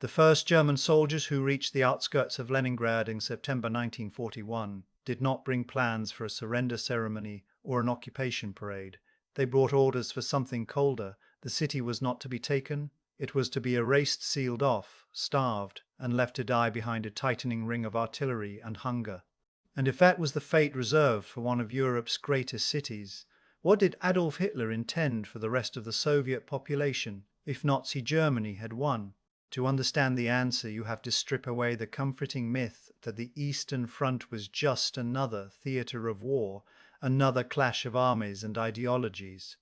The first German soldiers who reached the outskirts of Leningrad in September 1941 did not bring plans for a surrender ceremony or an occupation parade. They brought orders for something colder. The city was not to be taken. It was to be erased, sealed off, starved, and left to die behind a tightening ring of artillery and hunger. And if that was the fate reserved for one of Europe's greatest cities, what did Adolf Hitler intend for the rest of the Soviet population if Nazi Germany had won? To understand the answer, you have to strip away the comforting myth that the Eastern Front was just another theater of war, another clash of armies and ideologies.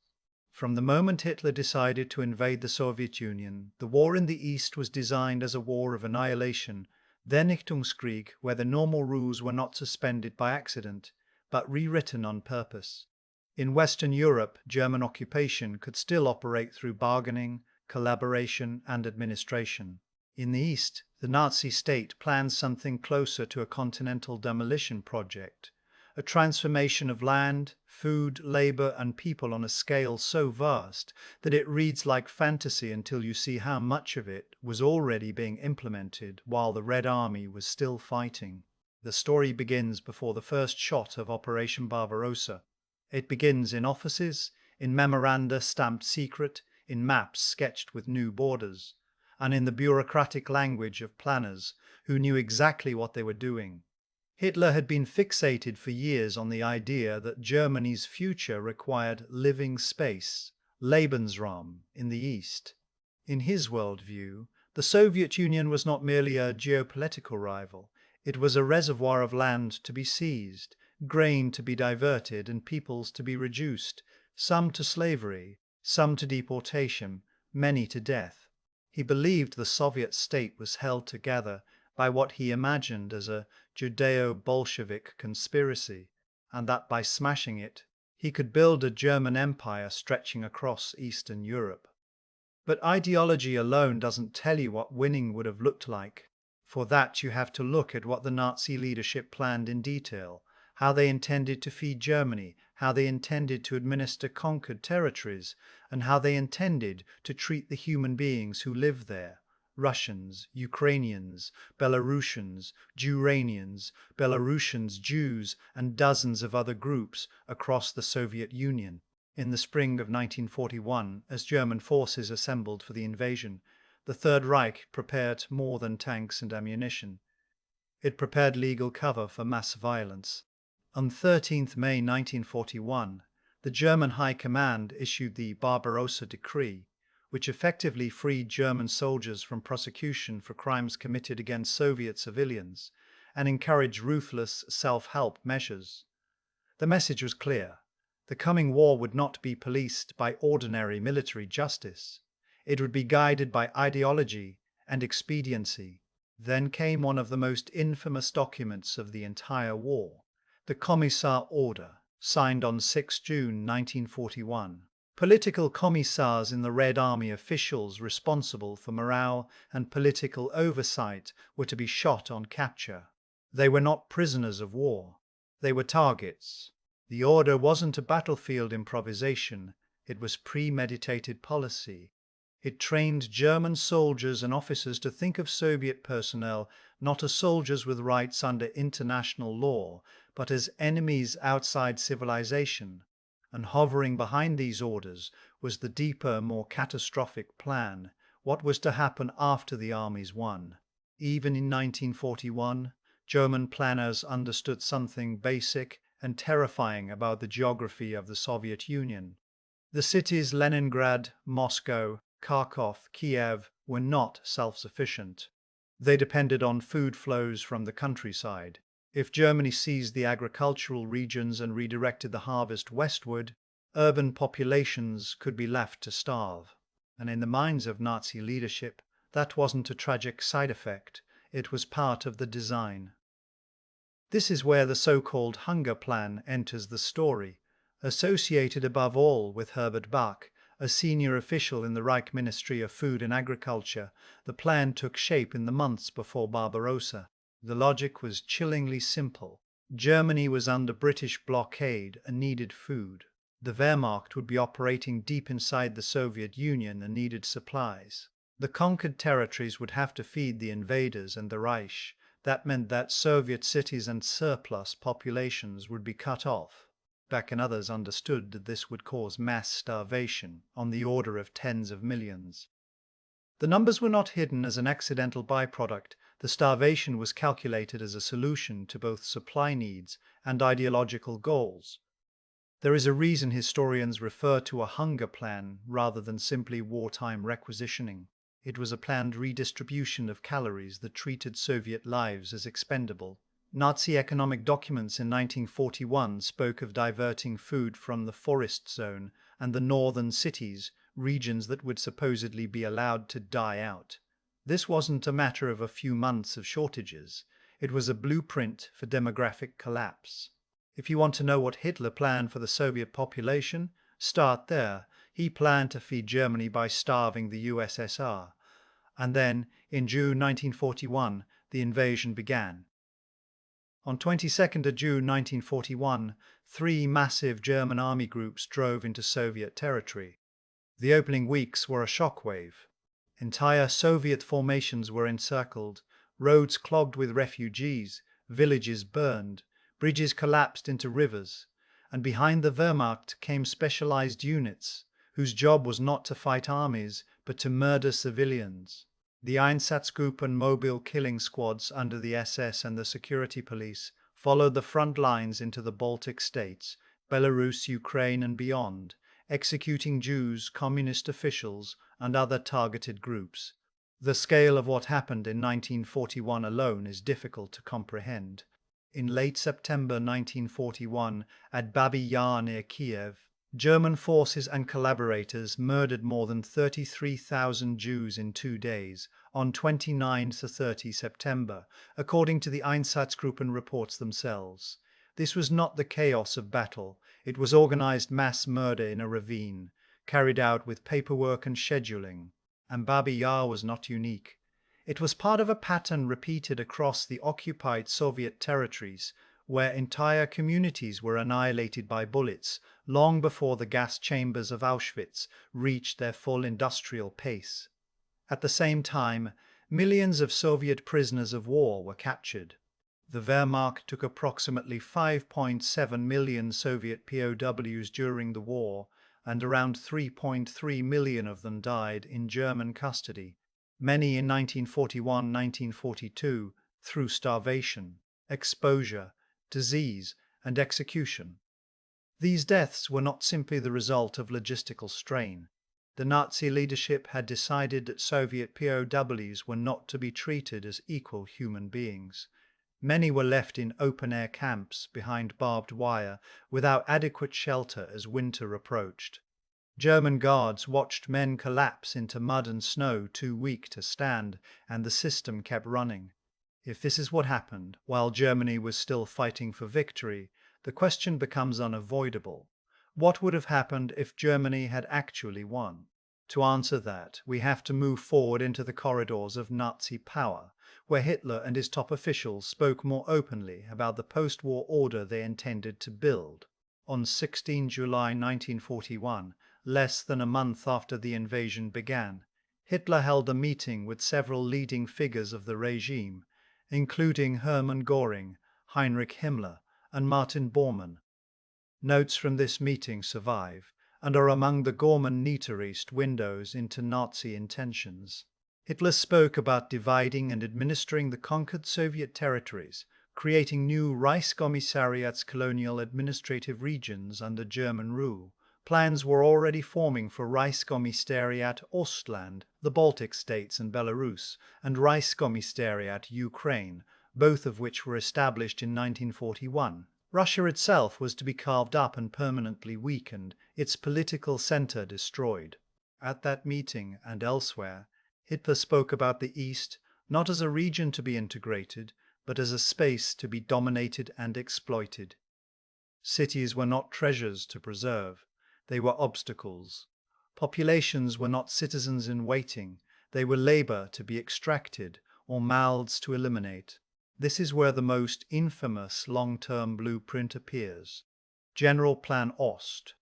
From the moment Hitler decided to invade the Soviet Union, the war in the East was designed as a war of annihilation, Vernichtungskrieg, where the normal rules were not suspended by accident, but rewritten on purpose. In Western Europe, German occupation could still operate through bargaining, collaboration, and administration. In the East, the Nazi state planned something closer to a continental demolition project, a transformation of land, food, labor, and people on a scale so vast that it reads like fantasy until you see how much of it was already being implemented while the Red Army was still fighting. The story begins before the first shot of Operation Barbarossa. It begins in offices, in memoranda stamped secret, in maps sketched with new borders, and in the bureaucratic language of planners who knew exactly what they were doing. Hitler had been fixated for years on the idea that Germany's future required living space, Lebensraum, in the East. In his worldview, the Soviet Union was not merely a geopolitical rival, it was a reservoir of land to be seized, grain to be diverted, and peoples to be reduced, some to slavery, some to deportation, many to death. He believed the Soviet state was held together by what he imagined as a Judeo-Bolshevik conspiracy, and that by smashing it, he could build a German empire stretching across Eastern Europe. But ideology alone doesn't tell you what winning would have looked like. For that, you have to look at what the Nazi leadership planned in detail, how they intended to feed Germany, how they intended to administer conquered territories, and how they intended to treat the human beings who lived there. Russians, Ukrainians, Belarusians, Juranians, Belarusians, Jews, and dozens of other groups across the Soviet Union. In the spring of 1941, as German forces assembled for the invasion, the Third Reich prepared more than tanks and ammunition. It prepared legal cover for mass violence. On 13 May 1941, the German High Command issued the Barbarossa Decree, which effectively freed German soldiers from prosecution for crimes committed against Soviet civilians and encouraged ruthless self-help measures. The message was clear. The coming war would not be policed by ordinary military justice. It would be guided by ideology and expediency. Then came one of the most infamous documents of the entire war, the Commissar Order, signed on 6 June 1941. Political commissars in the Red Army, officials responsible for morale and political oversight, were to be shot on capture. They were not prisoners of war. They were targets. The order wasn't a battlefield improvisation. It was premeditated policy. It trained German soldiers and officers to think of Soviet personnel not as soldiers with rights under international law, but as enemies outside civilization. And hovering behind these orders was the deeper, more catastrophic plan: what was to happen after the armies won. Even in 1941, German planners understood something basic and terrifying about the geography of the Soviet Union. The cities Leningrad, Moscow, Kharkov, Kiev were not self-sufficient. They depended on food flows from the countryside. If Germany seized the agricultural regions and redirected the harvest westward, urban populations could be left to starve. And in the minds of Nazi leadership, that wasn't a tragic side effect, it was part of the design. This is where the so-called Hunger Plan enters the story. Associated above all with Herbert Bach, a senior official in the Reich Ministry of Food and Agriculture, the plan took shape in the months before Barbarossa. The logic was chillingly simple. Germany was under British blockade and needed food. The Wehrmacht would be operating deep inside the Soviet Union and needed supplies. The conquered territories would have to feed the invaders and the Reich. That meant that Soviet cities and surplus populations would be cut off. Back and others understood that this would cause mass starvation on the order of tens of millions. The numbers were not hidden as an accidental byproduct. The starvation was calculated as a solution to both supply needs and ideological goals. There is a reason historians refer to a hunger plan rather than simply wartime requisitioning. It was a planned redistribution of calories that treated Soviet lives as expendable. Nazi economic documents in 1941 spoke of diverting food from the forest zone and the northern cities, regions that would supposedly be allowed to die out. This wasn't a matter of a few months of shortages. It was a blueprint for demographic collapse. If you want to know what Hitler planned for the Soviet population, start there. He planned to feed Germany by starving the USSR. And then, in June 1941, the invasion began. On 22nd of June 1941, three massive German army groups drove into Soviet territory. The opening weeks were a shockwave. Entire Soviet formations were encircled, roads clogged with refugees, villages burned, bridges collapsed into rivers, and behind the Wehrmacht came specialized units, whose job was not to fight armies, but to murder civilians. The Einsatzgruppen mobile killing squads under the SS and the security police followed the front lines into the Baltic states, Belarus, Ukraine, and beyond, executing Jews, communist officials, and other targeted groups. The scale of what happened in 1941 alone is difficult to comprehend. In late September 1941, at Babi Yar near Kiev, German forces and collaborators murdered more than 33,000 Jews in 2 days, on 29 to 30 September, according to the Einsatzgruppen reports themselves. This was not the chaos of battle, it was organized mass murder in a ravine, carried out with paperwork and scheduling. And Babi Yar was not unique. It was part of a pattern repeated across the occupied Soviet territories, where entire communities were annihilated by bullets long before the gas chambers of Auschwitz reached their full industrial pace. At the same time, millions of Soviet prisoners of war were captured. The Wehrmacht took approximately 5.7 million Soviet POWs during the war, and around 3.3 million of them died in German custody, many in 1941-1942, through starvation, exposure, disease, and execution. These deaths were not simply the result of logistical strain. The Nazi leadership had decided that Soviet POWs were not to be treated as equal human beings. Many were left in open-air camps behind barbed wire without adequate shelter as winter approached. German guards watched men collapse into mud and snow too weak to stand, and the system kept running. If this is what happened while Germany was still fighting for victory, the question becomes unavoidable. What would have happened if Germany had actually won? To answer that, we have to move forward into the corridors of Nazi power, where Hitler and his top officials spoke more openly about the post-war order they intended to build. On 16 July 1941, less than a month after the invasion began, Hitler held a meeting with several leading figures of the regime, including Hermann Göring, Heinrich Himmler, and Martin Bormann. Notes from this meeting survive and are among the Gorman Niederist windows into Nazi intentions. Hitler spoke about dividing and administering the conquered Soviet territories, creating new Reichskommissariats colonial administrative regions under German rule. Plans were already forming for Reichskommissariat Ostland, the Baltic states and Belarus, and Reichskommissariat Ukraine, both of which were established in 1941. Russia itself was to be carved up and permanently weakened, its political center destroyed. At that meeting and elsewhere, Hitler spoke about the East not as a region to be integrated, but as a space to be dominated and exploited. Cities were not treasures to preserve. They were obstacles. Populations were not citizens in waiting. They were labor to be extracted or mouths to eliminate. This is where the most infamous long-term blueprint appears. General Plan Ost.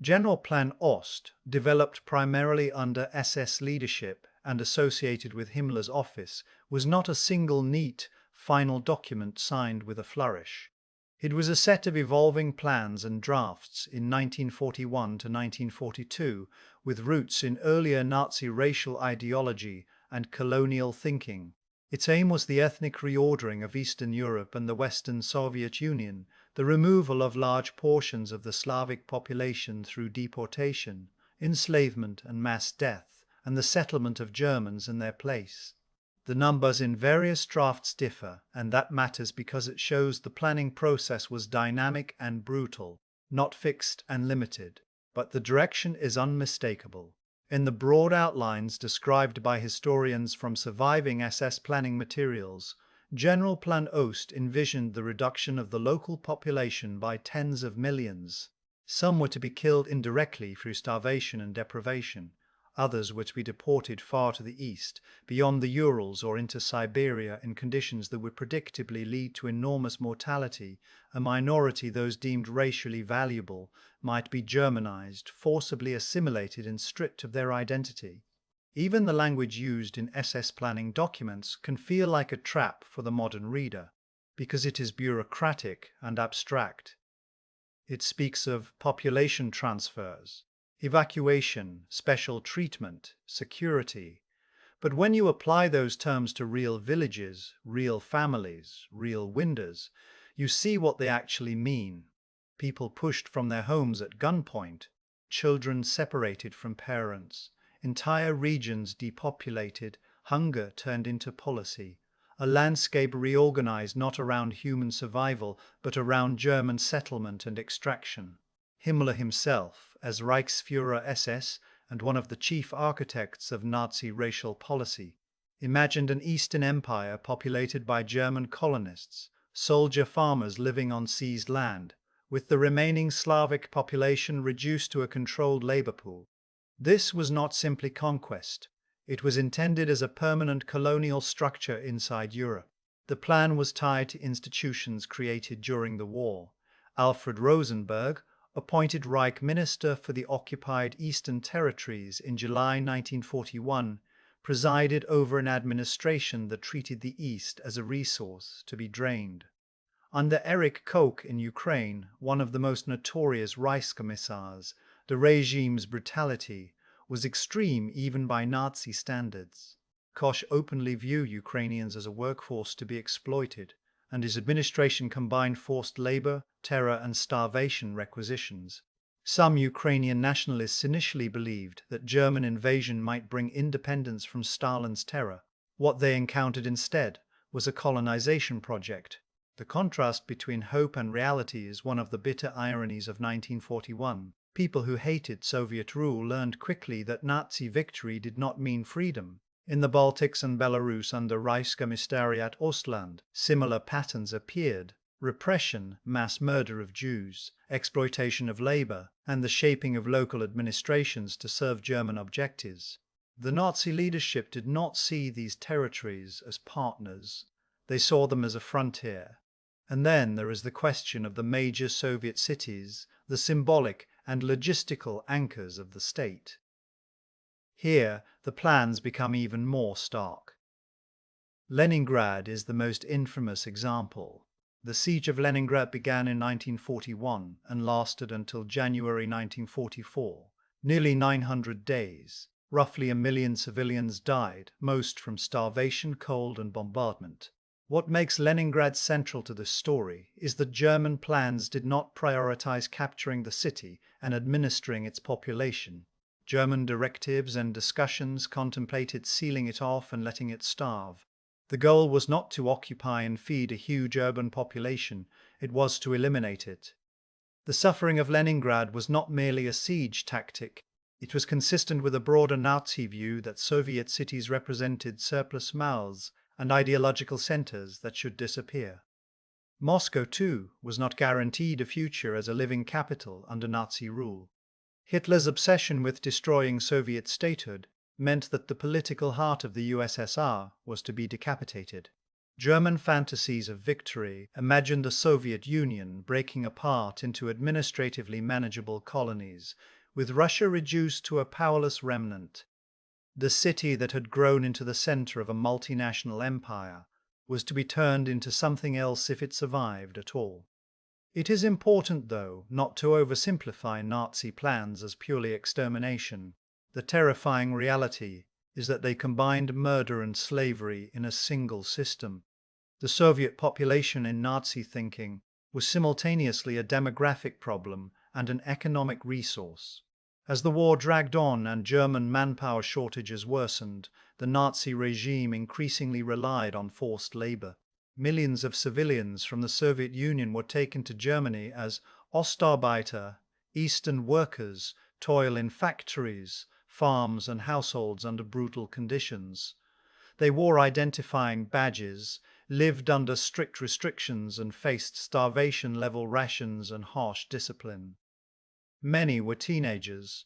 General Plan Ost, developed primarily under SS leadership and associated with Himmler's office was not a single neat, final document signed with a flourish. It was a set of evolving plans and drafts in 1941 to 1942, with roots in earlier Nazi racial ideology and colonial thinking. Its aim was the ethnic reordering of Eastern Europe and the Western Soviet Union, the removal of large portions of the Slavic population through deportation, enslavement and mass death, and the settlement of Germans in their place. The numbers in various drafts differ, and that matters because it shows the planning process was dynamic and brutal, not fixed and limited. But the direction is unmistakable. In the broad outlines described by historians from surviving SS planning materials, General Plan Ost envisioned the reduction of the local population by tens of millions. Some were to be killed indirectly through starvation and deprivation. Others were to be deported far to the east, beyond the Urals or into Siberia in conditions that would predictably lead to enormous mortality. A minority, those deemed racially valuable, might be Germanized, forcibly assimilated and stripped of their identity. Even the language used in SS planning documents can feel like a trap for the modern reader, because it is bureaucratic and abstract. It speaks of population transfers, evacuation, special treatment, security. But when you apply those terms to real villages, real families, real windows, you see what they actually mean. People pushed from their homes at gunpoint, children separated from parents, entire regions depopulated, hunger turned into policy, a landscape reorganized not around human survival, but around German settlement and extraction. Himmler himself, as Reichsführer SS and one of the chief architects of Nazi racial policy, imagined an Eastern Empire populated by German colonists, soldier farmers living on seized land, with the remaining Slavic population reduced to a controlled labor pool. This was not simply conquest. It was intended as a permanent colonial structure inside Europe. The plan was tied to institutions created during the war. Alfred Rosenberg, appointed Reich Minister for the occupied Eastern Territories in July 1941, presided over an administration that treated the East as a resource to be drained. Under Erich Koch in Ukraine, one of the most notorious Reichskommissars, the regime's brutality was extreme even by Nazi standards. Koch openly viewed Ukrainians as a workforce to be exploited, and his administration combined forced labor, terror, and starvation requisitions. Some Ukrainian nationalists initially believed that German invasion might bring independence from Stalin's terror. What they encountered instead was a colonization project. The contrast between hope and reality is one of the bitter ironies of 1941. People who hated Soviet rule learned quickly that Nazi victory did not mean freedom. In the Baltics and Belarus under Reichskommissariat Ostland, similar patterns appeared: repression, mass murder of Jews, exploitation of labor, and the shaping of local administrations to serve German objectives. The Nazi leadership did not see these territories as partners. They saw them as a frontier. And then there is the question of the major Soviet cities, the symbolic and logistical anchors of the state. Here, the plans become even more stark. Leningrad is the most infamous example. The siege of Leningrad began in 1941 and lasted until January 1944, nearly 900 days. Roughly 1 million civilians died, most from starvation, cold, and bombardment. What makes Leningrad central to this story is that German plans did not prioritize capturing the city and administering its population. German directives and discussions contemplated sealing it off and letting it starve. The goal was not to occupy and feed a huge urban population, it was to eliminate it. The suffering of Leningrad was not merely a siege tactic. It was consistent with a broader Nazi view that Soviet cities represented surplus mouths and ideological centers that should disappear. Moscow, too, was not guaranteed a future as a living capital under Nazi rule. Hitler's obsession with destroying Soviet statehood meant that the political heart of the USSR was to be decapitated. German fantasies of victory imagined the Soviet Union breaking apart into administratively manageable colonies, with Russia reduced to a powerless remnant. The city that had grown into the center of a multinational empire was to be turned into something else if it survived at all. It is important, though, not to oversimplify Nazi plans as purely extermination. The terrifying reality is that they combined murder and slavery in a single system. The Soviet population in Nazi thinking was simultaneously a demographic problem and an economic resource. As the war dragged on and German manpower shortages worsened, the Nazi regime increasingly relied on forced labor. Millions of civilians from the Soviet Union were taken to Germany as Ostarbeiter, Eastern workers, toil in factories, farms, and households under brutal conditions. They wore identifying badges, lived under strict restrictions, and faced starvation-level rations and harsh discipline. Many were teenagers.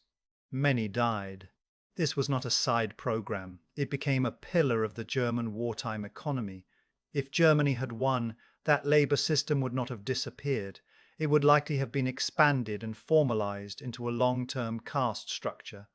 Many died. This was not a side program. It became a pillar of the German wartime economy. If Germany had won, that labor system would not have disappeared. It would likely have been expanded and formalized into a long-term caste structure.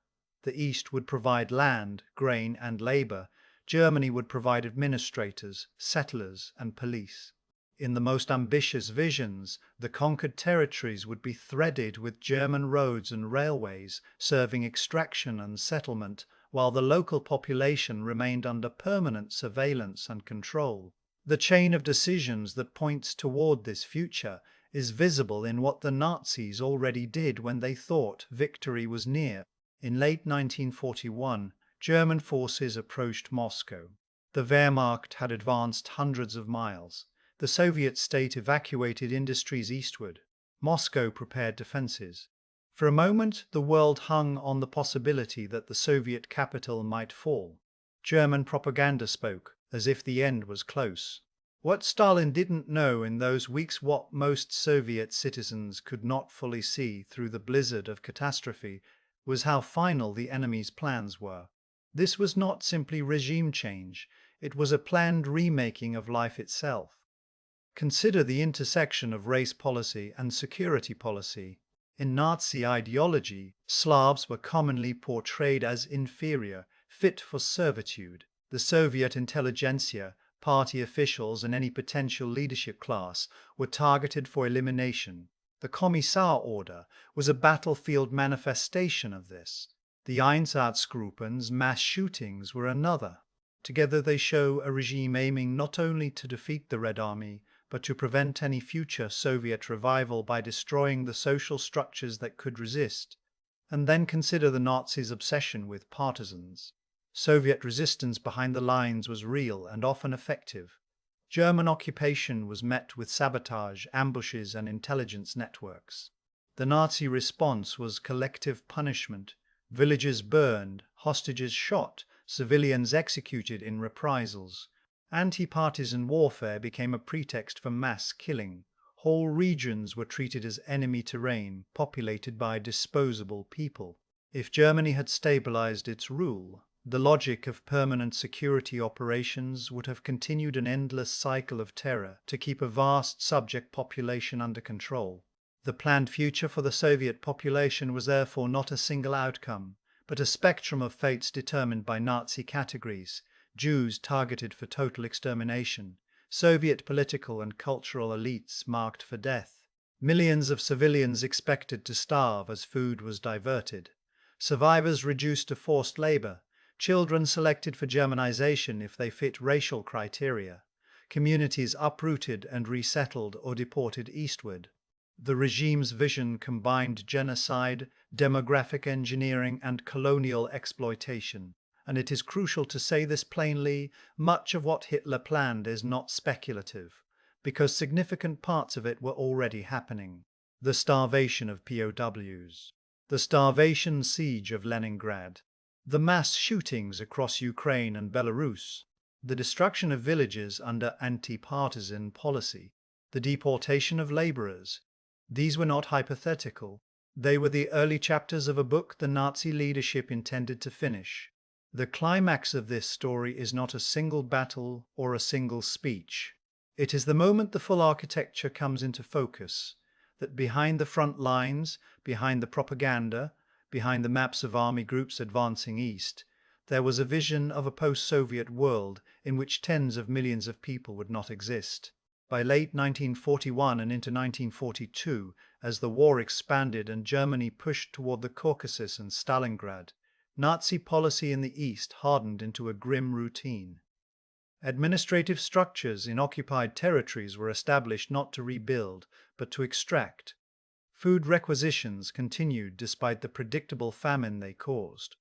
The East would provide land, grain, and labor. Germany would provide administrators, settlers, and police. In the most ambitious visions, the conquered territories would be threaded with German roads and railways, serving extraction and settlement, while the local population remained under permanent surveillance and control. The chain of decisions that points toward this future is visible in what the Nazis already did when they thought victory was near. In late 1941, German forces approached Moscow. The Wehrmacht had advanced hundreds of miles. The Soviet state evacuated industries eastward. Moscow prepared defenses. For a moment, the world hung on the possibility that the Soviet capital might fall. German propaganda spoke as if the end was close. What Stalin didn't know in those weeks, what most Soviet citizens could not fully see through the blizzard of catastrophe, was how final the enemy's plans were. This was not simply regime change, it was a planned remaking of life itself. Consider the intersection of race policy and security policy. In Nazi ideology, Slavs were commonly portrayed as inferior, fit for servitude. The Soviet intelligentsia, party officials, and any potential leadership class were targeted for elimination. The Commissar order was a battlefield manifestation of this. The Einsatzgruppen's mass shootings were another. Together they show a regime aiming not only to defeat the Red Army, but to prevent any future Soviet revival by destroying the social structures that could resist. And then consider the Nazis' obsession with partisans. Soviet resistance behind the lines was real and often effective. German occupation was met with sabotage, ambushes, and intelligence networks. The Nazi response was collective punishment. Villages burned, hostages shot, civilians executed in reprisals. Anti-partisan warfare became a pretext for mass killing. Whole regions were treated as enemy terrain, populated by disposable people. If Germany had stabilized its rule, the logic of permanent security operations would have continued an endless cycle of terror to keep a vast subject population under control. The planned future for the Soviet population was therefore not a single outcome, but a spectrum of fates determined by Nazi categories: Jews targeted for total extermination, Soviet political and cultural elites marked for death, millions of civilians expected to starve as food was diverted, survivors reduced to forced labor, children selected for Germanization if they fit racial criteria, communities uprooted and resettled or deported eastward. The regime's vision combined genocide, demographic engineering, and colonial exploitation. And it is crucial to say this plainly: much of what Hitler planned is not speculative, because significant parts of it were already happening. The starvation of POWs, the starvation siege of Leningrad, the mass shootings across Ukraine and Belarus, the destruction of villages under anti-partisan policy, the deportation of laborers. These were not hypothetical. They were the early chapters of a book the Nazi leadership intended to finish. The climax of this story is not a single battle or a single speech. It is the moment the full architecture comes into focus, that behind the front lines, behind the propaganda, behind the maps of army groups advancing east, There was a vision of a post-Soviet world in which tens of millions of people would not exist. By late 1941 and into 1942, as the war expanded and Germany pushed toward the Caucasus and Stalingrad, Nazi policy in the East hardened into a grim routine. Administrative structures in occupied territories were established not to rebuild, but to extract. Food requisitions continued despite the predictable famine they caused.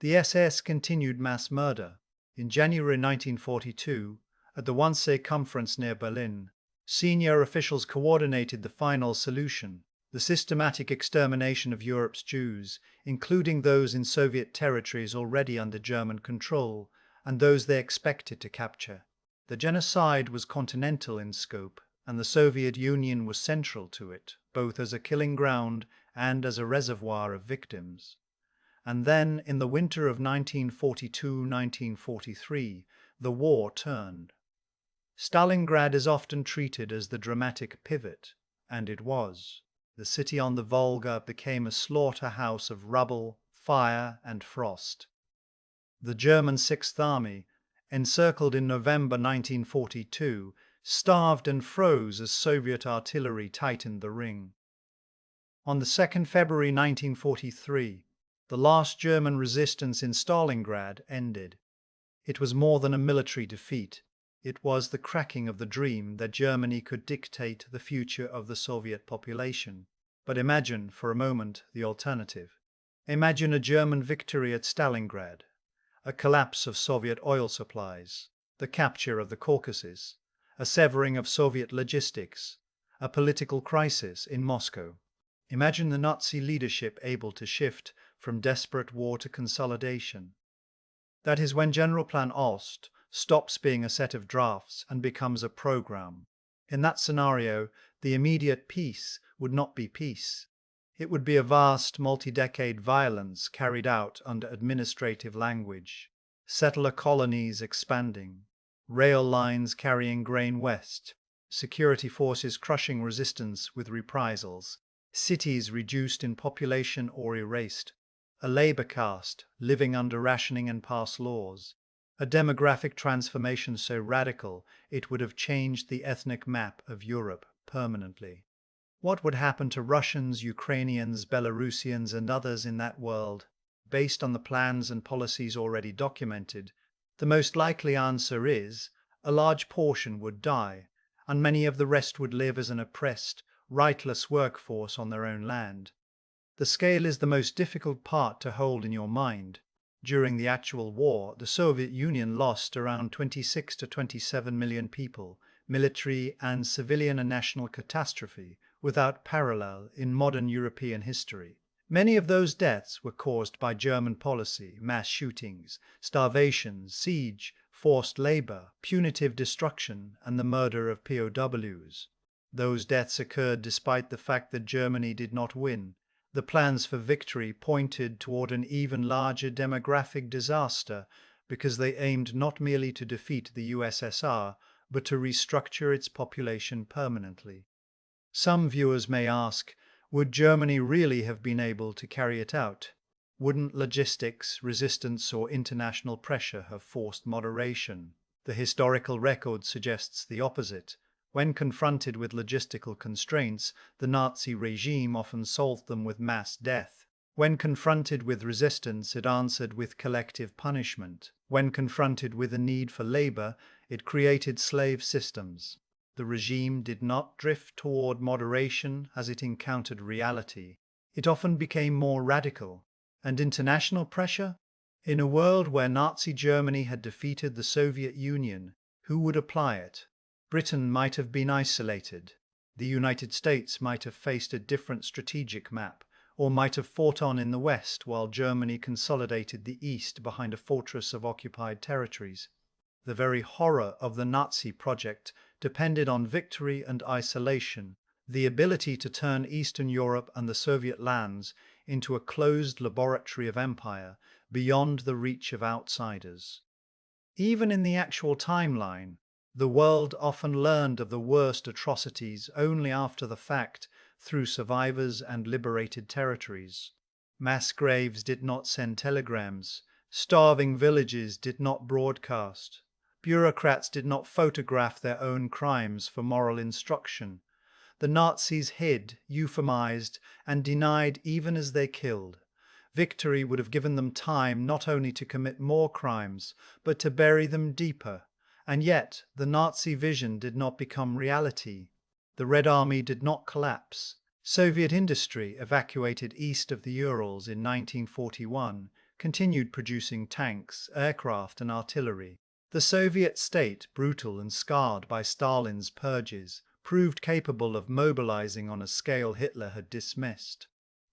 The SS continued mass murder. In January 1942, at the Wannsee Conference near Berlin, senior officials coordinated the final solution: the systematic extermination of Europe's Jews, including those in Soviet territories already under German control and those they expected to capture. The genocide was continental in scope, and the Soviet Union was central to it, both as a killing ground and as a reservoir of victims. And then, in the winter of 1942-1943, the war turned. Stalingrad is often treated as the dramatic pivot, and it was. The city on the Volga became a slaughterhouse of rubble, fire, and frost. The German Sixth Army, encircled in November 1942, starved and froze as Soviet artillery tightened the ring. On the 2nd February 1943, the last German resistance in Stalingrad ended. It was more than a military defeat. It was the cracking of the dream that Germany could dictate the future of the Soviet population. But imagine, for a moment, the alternative. Imagine a German victory at Stalingrad, a collapse of Soviet oil supplies, the capture of the Caucasus, a severing of Soviet logistics, a political crisis in Moscow. Imagine the Nazi leadership able to shift from desperate war to consolidation. That is when General Plan Ost stops being a set of drafts and becomes a program. In that scenario, the immediate peace would not be peace. It would be a vast, multi-decade violence carried out under administrative language, settler colonies expanding, rail lines carrying grain west, security forces crushing resistance with reprisals, cities reduced in population or erased, a labor caste living under rationing and pass laws, a demographic transformation so radical it would have changed the ethnic map of Europe permanently. What would happen to Russians, Ukrainians, Belarusians, and others in that world, based on the plans and policies already documented? The most likely answer is a large portion would die, and many of the rest would live as an oppressed, rightless workforce on their own land. The scale is the most difficult part to hold in your mind. During the actual war, the Soviet Union lost around 26 to 27 million people, military and civilian, a national catastrophe without parallel in modern European history. Many of those deaths were caused by German policy: mass shootings, starvation, siege, forced labor, punitive destruction, and the murder of POWs. Those deaths occurred despite the fact that Germany did not win. The plans for victory pointed toward an even larger demographic disaster because they aimed not merely to defeat the USSR, but to restructure its population permanently. Some viewers may ask, would Germany really have been able to carry it out? Wouldn't logistics, resistance, or international pressure have forced moderation? The historical record suggests the opposite. When confronted with logistical constraints, the Nazi regime often solved them with mass death. When confronted with resistance, it answered with collective punishment. When confronted with a need for labor, it created slave systems. The regime did not drift toward moderation as it encountered reality. It often became more radical. And international pressure? In a world where Nazi Germany had defeated the Soviet Union, who would apply it? Britain might have been isolated. The United States might have faced a different strategic map, or might have fought on in the West while Germany consolidated the East behind a fortress of occupied territories. The very horror of the Nazi project depended on victory and isolation, the ability to turn Eastern Europe and the Soviet lands into a closed laboratory of empire beyond the reach of outsiders. Even in the actual timeline, the world often learned of the worst atrocities only after the fact through survivors and liberated territories. Mass graves did not send telegrams. Starving villages did not broadcast. Bureaucrats did not photograph their own crimes for moral instruction. The Nazis hid, euphemized, and denied even as they killed. Victory would have given them time not only to commit more crimes, but to bury them deeper. And yet, the Nazi vision did not become reality. The Red Army did not collapse. Soviet industry, evacuated east of the Urals in 1941, continued producing tanks, aircraft, and artillery. The Soviet state, brutal and scarred by Stalin's purges, proved capable of mobilizing on a scale Hitler had dismissed.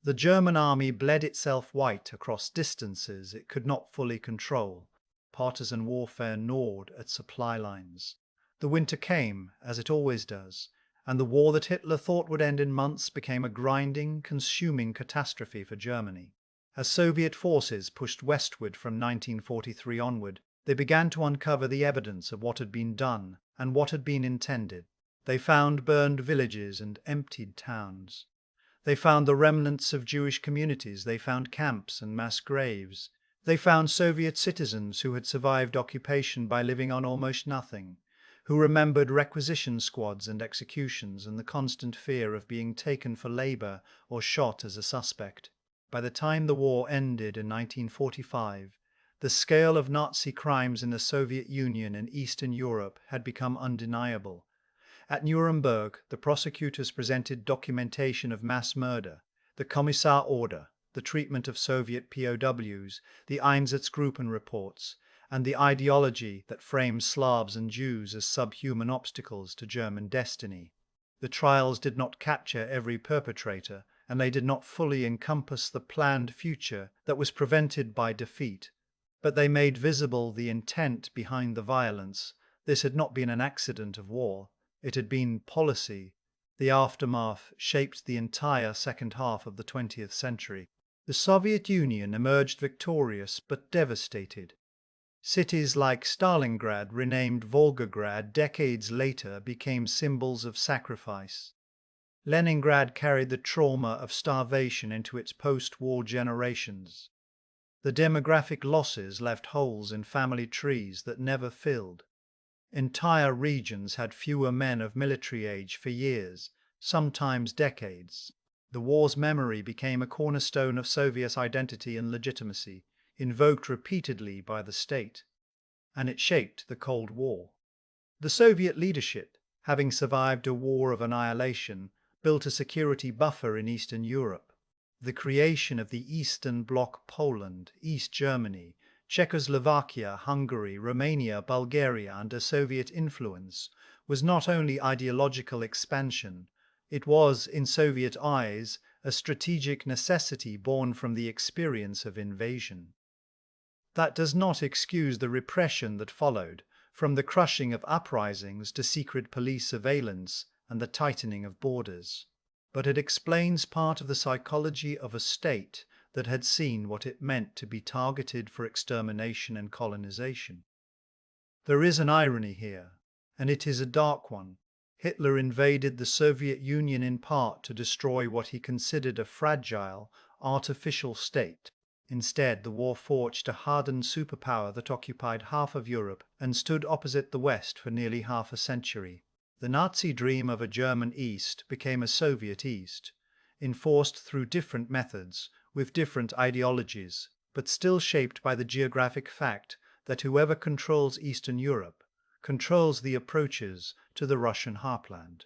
The German army bled itself white across distances it could not fully control. Partisan warfare gnawed at supply lines. The winter came, as it always does, and the war that Hitler thought would end in months became a grinding, consuming catastrophe for Germany. As Soviet forces pushed westward from 1943 onward, they began to uncover the evidence of what had been done and what had been intended. They found burned villages and emptied towns. They found the remnants of Jewish communities. They found camps and mass graves. They found Soviet citizens who had survived occupation by living on almost nothing, who remembered requisition squads and executions and the constant fear of being taken for labor or shot as a suspect. By the time the war ended in 1945, the scale of Nazi crimes in the Soviet Union and Eastern Europe had become undeniable. At Nuremberg, the prosecutors presented documentation of mass murder, the Kommissar order, the treatment of Soviet POWs, the Einsatzgruppen reports, and the ideology that framed Slavs and Jews as subhuman obstacles to German destiny. The trials did not capture every perpetrator, and they did not fully encompass the planned future that was prevented by defeat, but they made visible the intent behind the violence. This had not been an accident of war. It had been policy. The aftermath shaped the entire second half of the 20th century. The Soviet Union emerged victorious but devastated. Cities like Stalingrad, renamed Volgograd decades later, became symbols of sacrifice. Leningrad carried the trauma of starvation into its post-war generations. The demographic losses left holes in family trees that never filled. Entire regions had fewer men of military age for years, sometimes decades. The war's memory became a cornerstone of Soviet identity and legitimacy, invoked repeatedly by the state, and it shaped the Cold War. The Soviet leadership, having survived a war of annihilation, built a security buffer in Eastern Europe. The creation of the Eastern Bloc, Poland, East Germany, Czechoslovakia, Hungary, Romania, Bulgaria under Soviet influence was not only ideological expansion, it was, in Soviet eyes, a strategic necessity born from the experience of invasion. That does not excuse the repression that followed, from the crushing of uprisings to secret police surveillance and the tightening of borders. But it explains part of the psychology of a state that had seen what it meant to be targeted for extermination and colonization. There is an irony here, and it is a dark one. Hitler invaded the Soviet Union in part to destroy what he considered a fragile, artificial state. Instead, the war forged a hardened superpower that occupied half of Europe and stood opposite the West for nearly half a century. The Nazi dream of a German East became a Soviet East, enforced through different methods, with different ideologies, but still shaped by the geographic fact that whoever controls Eastern Europe controls the approaches to the Russian heartland.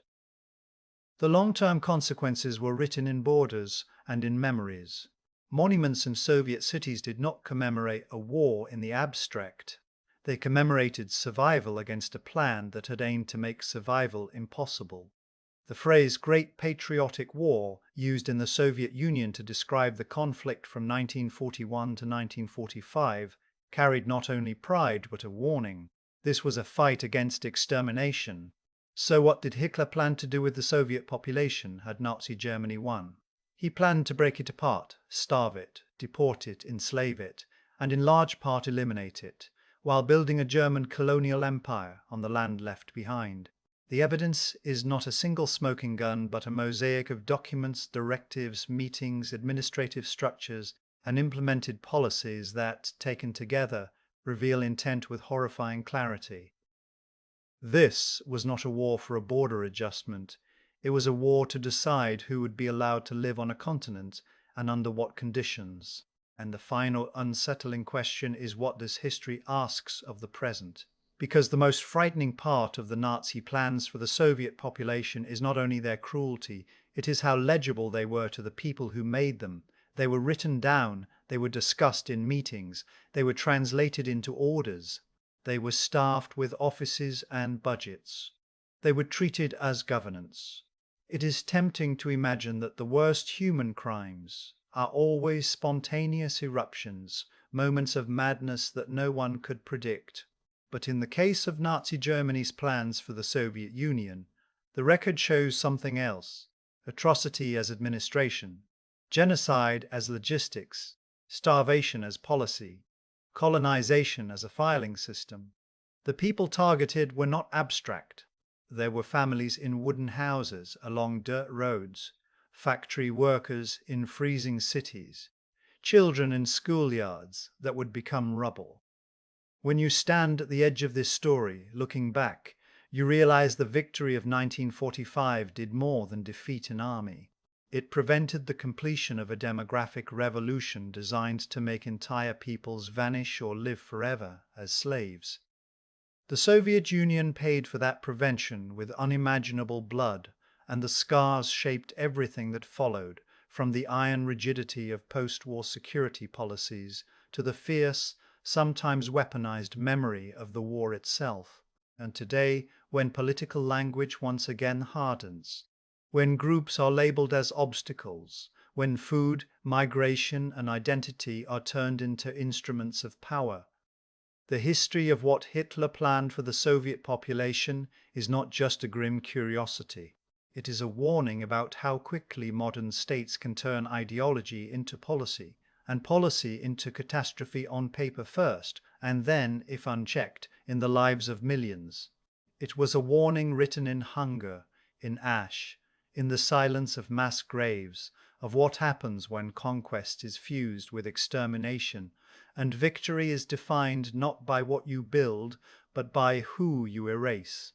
The long-term consequences were written in borders and in memories. Monuments in Soviet cities did not commemorate a war in the abstract. They commemorated survival against a plan that had aimed to make survival impossible. The phrase Great Patriotic War, used in the Soviet Union to describe the conflict from 1941 to 1945, carried not only pride but a warning. This was a fight against extermination. So what did Hitler plan to do with the Soviet population had Nazi Germany won? He planned to break it apart, starve it, deport it, enslave it, and in large part eliminate it, while building a German colonial empire on the land left behind. The evidence is not a single smoking gun, but a mosaic of documents, directives, meetings, administrative structures, and implemented policies that, taken together, reveal intent with horrifying clarity. This was not a war for a border adjustment. It was a war to decide who would be allowed to live on a continent and under what conditions. And the final unsettling question is what this history asks of the present. Because the most frightening part of the Nazi plans for the Soviet population is not only their cruelty, it is how legible they were to the people who made them. They were written down, they were discussed in meetings, they were translated into orders. They were staffed with offices and budgets. They were treated as governance. It is tempting to imagine that the worst human crimes are always spontaneous eruptions, moments of madness that no one could predict. But in the case of Nazi Germany's plans for the Soviet Union, the record shows something else: atrocity as administration, genocide as logistics, starvation as policy, colonization as a filing system. The people targeted were not abstract. There were families in wooden houses along dirt roads, factory workers in freezing cities, children in schoolyards that would become rubble. When you stand at the edge of this story, looking back, you realize the victory of 1945 did more than defeat an army. It prevented the completion of a demographic revolution designed to make entire peoples vanish or live forever as slaves. The Soviet Union paid for that prevention with unimaginable blood, and the scars shaped everything that followed, from the iron rigidity of post-war security policies to the fierce, sometimes weaponized memory of the war itself. And today, when political language once again hardens, when groups are labeled as obstacles, when food, migration, and identity are turned into instruments of power, the history of what Hitler planned for the Soviet population is not just a grim curiosity. It is a warning about how quickly modern states can turn ideology into policy, and policy into catastrophe on paper first, and then, if unchecked, in the lives of millions. It was a warning written in hunger, in ash, in the silence of mass graves, of what happens when conquest is fused with extermination, and victory is defined not by what you build, but by who you erase.